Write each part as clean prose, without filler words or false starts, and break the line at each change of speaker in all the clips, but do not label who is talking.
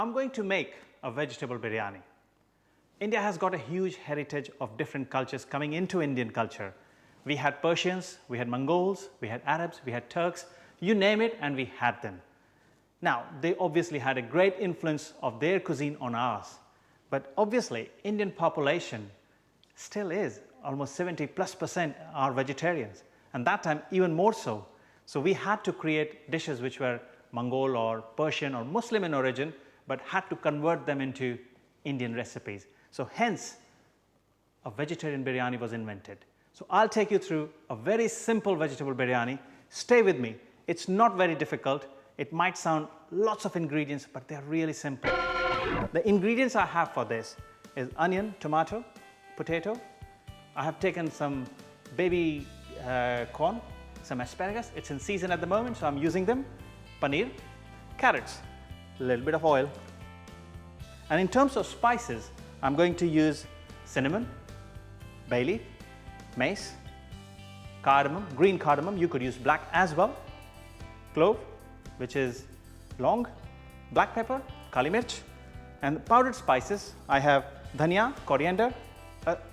I'm going to make a vegetable biryani. India has got a huge heritage of different cultures coming into Indian culture. We had Persians, we had Mongols, we had Arabs, we had Turks, you name it and we had them. Now, they obviously had a great influence of their cuisine on ours. But obviously, Indian population still is almost 70+% are vegetarians, and that time even more so. So we had to create dishes which were Mongol or Persian or Muslim in origin, but had to convert them into Indian recipes. So hence, a vegetarian biryani was invented. So I'll take you through a very simple vegetable biryani. Stay with me. It's not very difficult. It might sound lots of ingredients, but they're really simple. The ingredients I have for this is onion, tomato, potato. I have taken some baby corn, some asparagus. It's in season at the moment, so I'm using them. Paneer, carrots, a little bit of oil. And in terms of spices, I'm going to use cinnamon, Bayleaf, mace, cardamom, green cardamom. You could use black as well. Clove, which is long, black pepper, kali mirch, and powdered spices. I have dhania, coriander,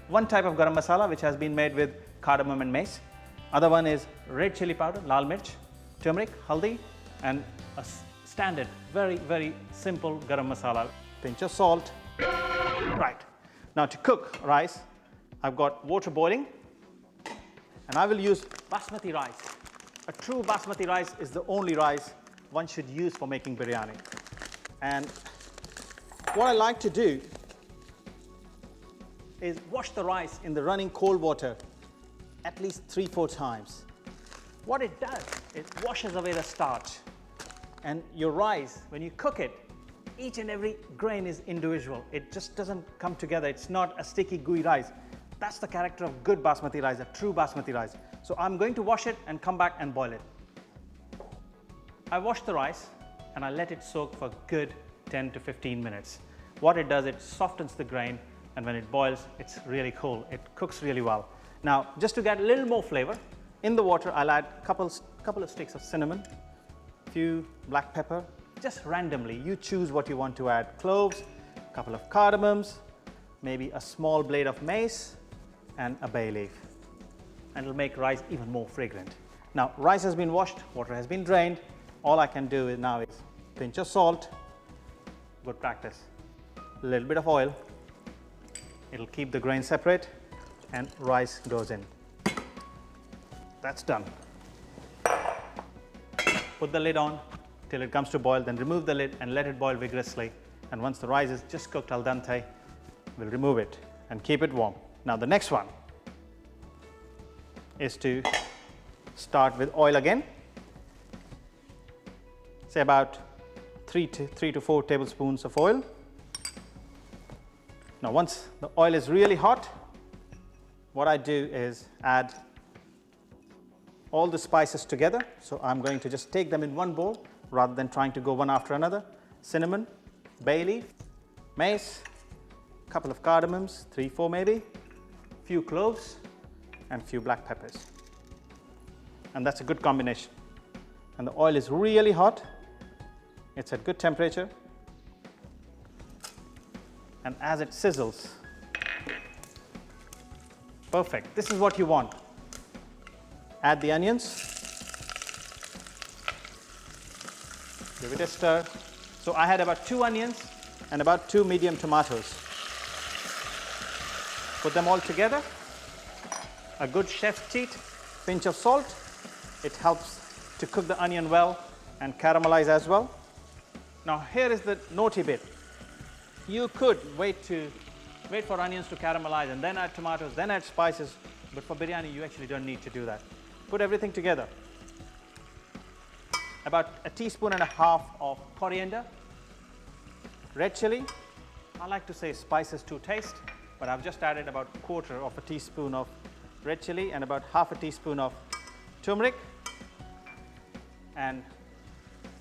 one type of garam masala which has been made with cardamom and mace. Other one is red chili powder, lal mirch, turmeric, haldi, and a standard, very simple garam masala. Pinch of salt. Right. Now to cook rice, I've got water boiling, and I will use basmati rice. A true basmati rice is the only rice one should use for making biryani. And what I like to do is wash the rice in the running cold water at least 3-4 times. What it does, it washes away the starch. And your rice, when you cook it, each and every grain is individual. It just doesn't come together. It's not a sticky, gooey rice. That's the character of good basmati rice, a true basmati rice. So I'm going to wash it and come back and boil it. I wash the rice and I let it soak for good 10 to 15 minutes. What it does, it softens the grain, and when it boils, it's really cool. It cooks really well. Now, just to get a little more flavor, in the water, I'll add a couple of sticks of cinnamon, few black pepper, just randomly. You choose what you want to add. Cloves, a couple of cardamoms, maybe a small blade of mace, and a bay leaf. And it'll make rice even more fragrant. Now, rice has been washed, water has been drained. All I can do now is pinch of salt, good practice, a little bit of oil. It'll keep the grain separate, and rice goes in. That's done. Put the lid on till it comes to boil, then remove the lid and let it boil vigorously. And once the rice is just cooked al dente, we'll remove it and keep it warm. Now the next one is to start with oil again. Say about 3 to 4 tablespoons of oil. Now once the oil is really hot, what I do is add all the spices together. So I'm going to just take them in one bowl rather than trying to go one after another. Cinnamon, bay leaf, mace, a couple of cardamoms, 3-4 maybe, few cloves, and few black peppers. And that's a good combination. And the oil is really hot. It's at good temperature. And as it sizzles, perfect. This is what you want. Add the onions. Give it a stir. So I had about 2 onions and about 2 medium tomatoes. Put them all together. A good chef's cheat, pinch of salt. It helps to cook the onion well and caramelize as well. Now here is the naughty bit. You could wait for onions to caramelize and then add tomatoes, then add spices, but for biryani you actually don't need to do that. Put everything together. About 1.5 teaspoons of coriander, red chili. I like to say spices to taste, but I've just added about 1/4 teaspoon of red chili and about 1/2 teaspoon of turmeric, and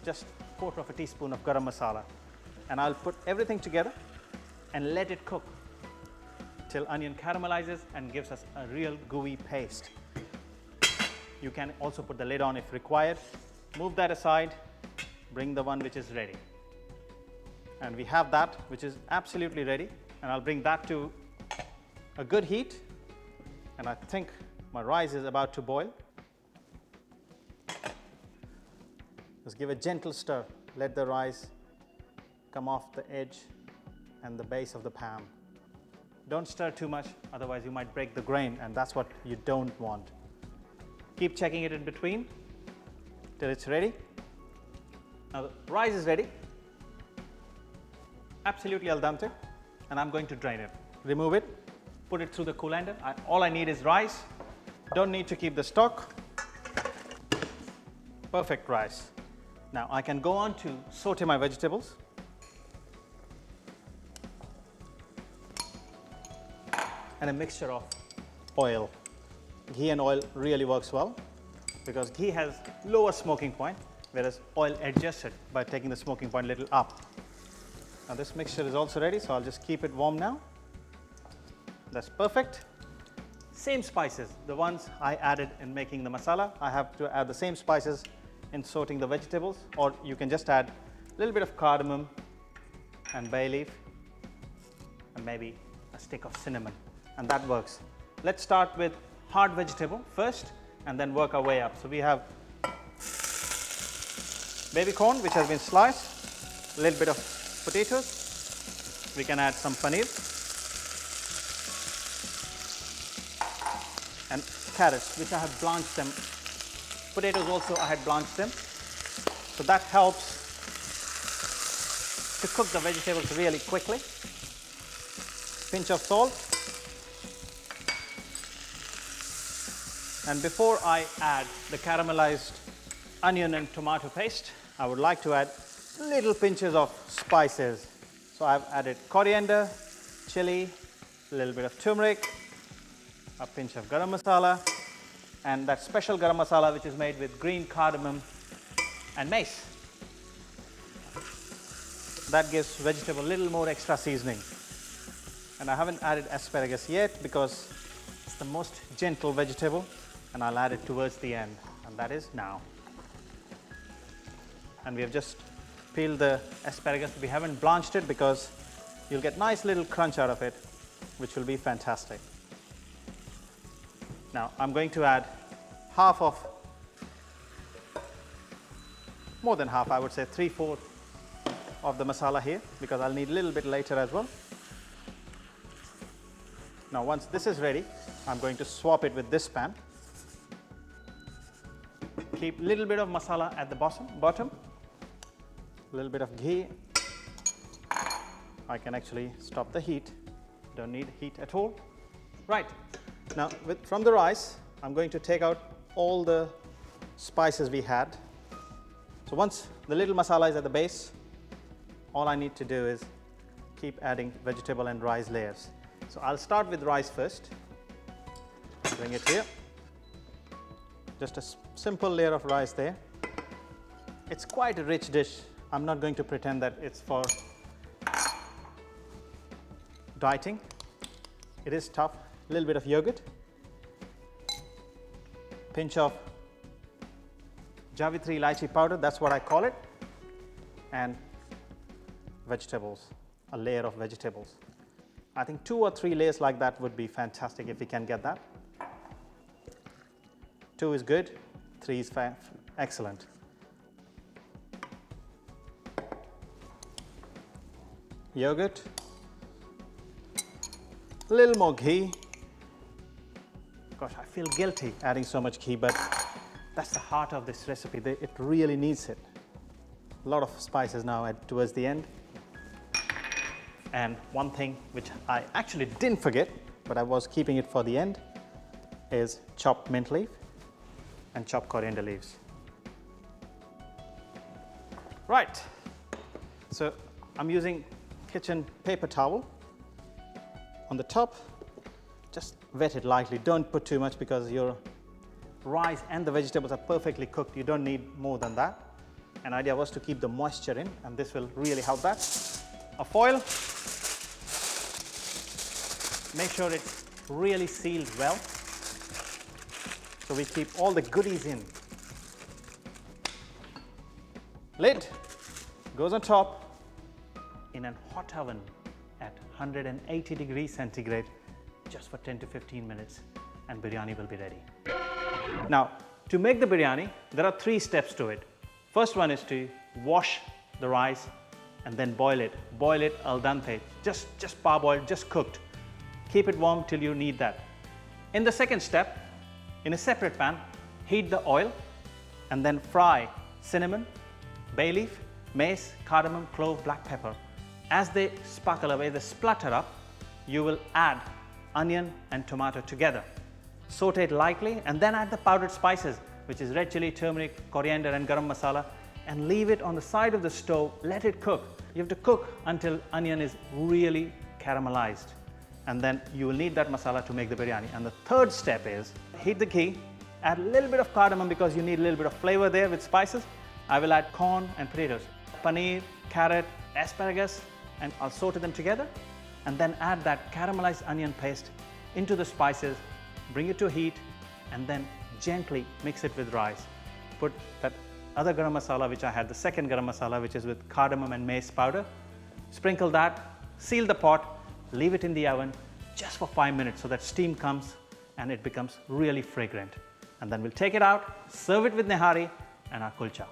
just 1/4 teaspoon of garam masala. And I'll put everything together and let it cook till onion caramelizes and gives us a real gooey paste. You can also put the lid on if required. Move that aside, bring the one which is ready. And we have that, which is absolutely ready. And I'll bring that to a good heat. And I think my rice is about to boil. Just give a gentle stir. Let the rice come off the edge and the base of the pan. Don't stir too much, otherwise you might break the grain, and that's what you don't want. Keep checking it in between till it's ready. Now the rice is ready, absolutely al dente, and I'm going to drain it. Remove it, put it through the colander. All I need is rice. Don't need to keep the stock. Perfect rice. Now I can go on to saute my vegetables. And a mixture of oil. Ghee and oil really works well because ghee has lower smoking point, whereas oil adjusts it by taking the smoking point a little up. Now this mixture is also ready, so I'll just keep it warm now. That's perfect. Same spices, the ones I added in making the masala. I have to add the same spices in sauteing the vegetables, or you can just add a little bit of cardamom and bay leaf and maybe a stick of cinnamon. And that works. Let's start with hard vegetable first and then work our way up. So we have baby corn, which has been sliced, a little bit of potatoes. We can add some paneer and carrots, which I have blanched them. Potatoes also I had blanched them. So that helps to cook the vegetables really quickly. Pinch of salt. And before I add the caramelized onion and tomato paste, I would like to add little pinches of spices. So I've added coriander, chili, a little bit of turmeric, a pinch of garam masala, and that special garam masala which is made with green cardamom and mace. That gives vegetable a little more extra seasoning. And I haven't added asparagus yet because it's the most gentle vegetable, and I'll add it towards the end, and that is now. And we have just peeled the asparagus. We haven't blanched it because you'll get nice little crunch out of it, which will be fantastic. Now I'm going to add more than half, I would say 3/4 of the masala here, because I'll need a little bit later as well. Now once this is ready, I'm going to swap it with this pan. Keep a little bit of masala at the bottom, a little bit of ghee. I can actually stop the heat, don't need heat at all. Right, now from the rice, I'm going to take out all the spices we had. So once the little masala is at the base, all I need to do is keep adding vegetable and rice layers. So I'll start with rice first, bring it here. Just a simple layer of rice there. It's quite a rich dish. I'm not going to pretend that it's for dieting. It is tough. A little bit of yogurt, pinch of Javitri Ilaichi powder, that's what I call it, and vegetables, a layer of vegetables. I think 2 or 3 layers like that would be fantastic if we can get that. 2 is good, 3 is excellent. Yogurt, a little more ghee. Gosh, I feel guilty adding so much ghee, but that's the heart of this recipe. It really needs it. A lot of spices now towards the end. And one thing which I actually didn't forget, but I was keeping it for the end, is chopped mint leaf and chopped coriander leaves. Right, so I'm using kitchen paper towel. On the top, just wet it lightly. Don't put too much because your rice and the vegetables are perfectly cooked. You don't need more than that. An idea was to keep the moisture in, and this will really help that. A foil. Make sure it's really sealed well, so we keep all the goodies in. Lid goes on top in a hot oven at 180 degrees centigrade just for 10 to 15 minutes and biryani will be ready. Now, to make the biryani, there are 3 steps to it. First one is to wash the rice and then boil it. Boil it al dente, just parboiled, just cooked. Keep it warm till you need that. In the second step, in a separate pan, heat the oil and then fry cinnamon, bay leaf, mace, cardamom, clove, black pepper. As they sparkle away, they splutter up, you will add onion and tomato together. Saute it lightly and then add the powdered spices, which is red chilli, turmeric, coriander and garam masala, and leave it on the side of the stove. Let it cook. You have to cook until onion is really caramelized, and then you will need that masala to make the biryani. And the third step is heat the ghee, add a little bit of cardamom because you need a little bit of flavor there with spices. I will add corn and potatoes, paneer, carrot, asparagus, and I'll saute them together and then add that caramelized onion paste into the spices, bring it to heat and then gently mix it with rice. Put that other garam masala which I had, the second garam masala, which is with cardamom and mace powder. Sprinkle that, seal the pot, leave it in the oven just for 5 minutes so that steam comes and it becomes really fragrant. And then we'll take it out, serve it with nehari and our kulcha.